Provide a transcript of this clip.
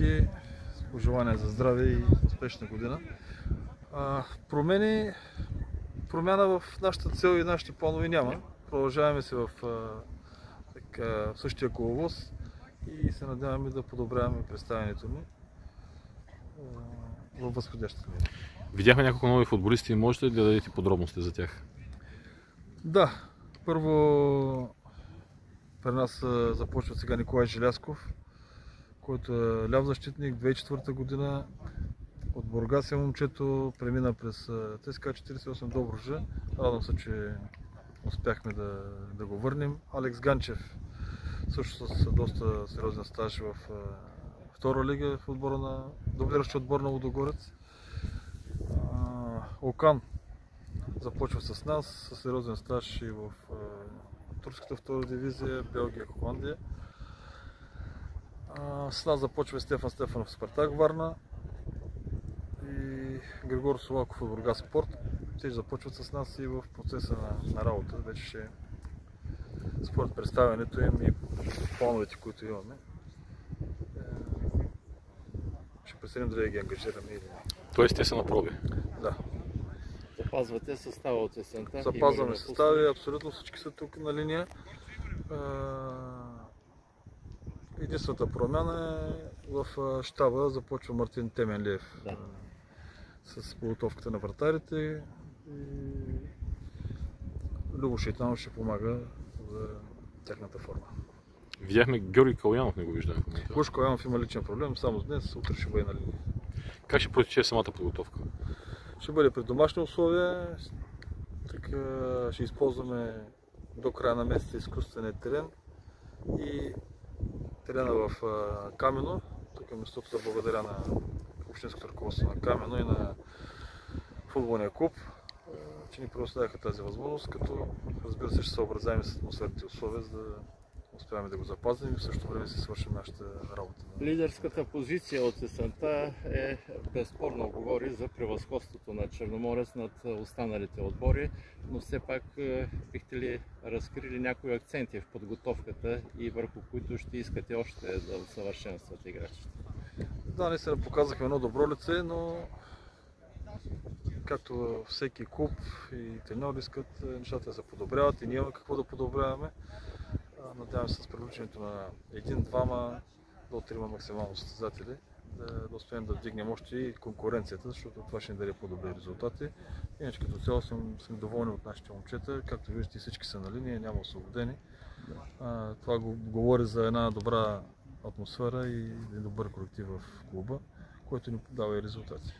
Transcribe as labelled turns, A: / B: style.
A: всички. Пожелания за здраве и успешна година. Промяна в нашата цел и нашите планове няма. Продължаваме се в същия коловоз и се надяваме да подобряваме представянето ни във възходящата линия.
B: Видяхме няколко нови футболисти. Можете ли да дадете подробности за тях?
A: Да, първо при нас започва сега Николай Желязков, който е ляв защитник, 2004 година. От Бургас е момчето, премина през ЦСКА 48 Добруджа. Радвам се, че успяхме да го върнем. Алекс Ганчев, също с доста сериозен стаж в втора лига в отбора на дублиращия отбор на Лудогорец. Окан започва с нас, с сериозен стаж и в турската втора дивизия, Белгия, Холандия. С нас започва Стефан Стефанов в Спартак Варна и Григор Солаков от Бургас Спорт. Те започват с нас и в процеса на работа. Вече ще според представянето им и плановете, които имаме. Ще престанем да ги ангажираме или не.
B: Тоест те са на проби?
A: Да.
C: Запазвате състава от есента?
A: Запазваме състави, абсолютно всички са тук на линия. Единствената промяна е в щаба. Започва Мартин Теменлиев с подготовката на вратарите и Любо Шейтанов ще помага за тяхната форма.
B: Видяхме Георги Калоянов, не го виждаме в момента.
A: Гош Калоянов има личен проблем, само днес, утре ще бъде на линия.
B: Как ще протече самата подготовка?
A: Ще бъде при домашни условия, така ще използваме до края на месеца изкуствения терен и терена в Камено. Тук е местото да благодаря на общинското ръководство на Камено и на футболния клуб, че ни предоставяха тази възможност, като разбира се ще съобразяваме с атмосферните условия, за да успяваме да го запазим и в същото време се свършим нашата работа.
C: Лидерската позиция от есента безспорно говори за превъзходството на Черноморец над останалите отбори, но все пак бихте ли разкрили някои акценти в подготовката и върху които ще искате още да усъвършенствате играчите?
A: Да, наистина показахме едно добро лице, но както всеки клуб и треньор искат нещата да се подобряват и ние имаме какво да подобряваме. Надявам се с привличането на един-двама до трима максимално състезатели да успеем да вдигнем още и конкуренцията, защото това ще ни даде по-добри резултати. Иначе като цяло съм доволен от нашите момчета. Както виждате, всички са на линия, няма освободени. Това говори за една добра атмосфера и добър колектив в клуба, който ни дава и резултати.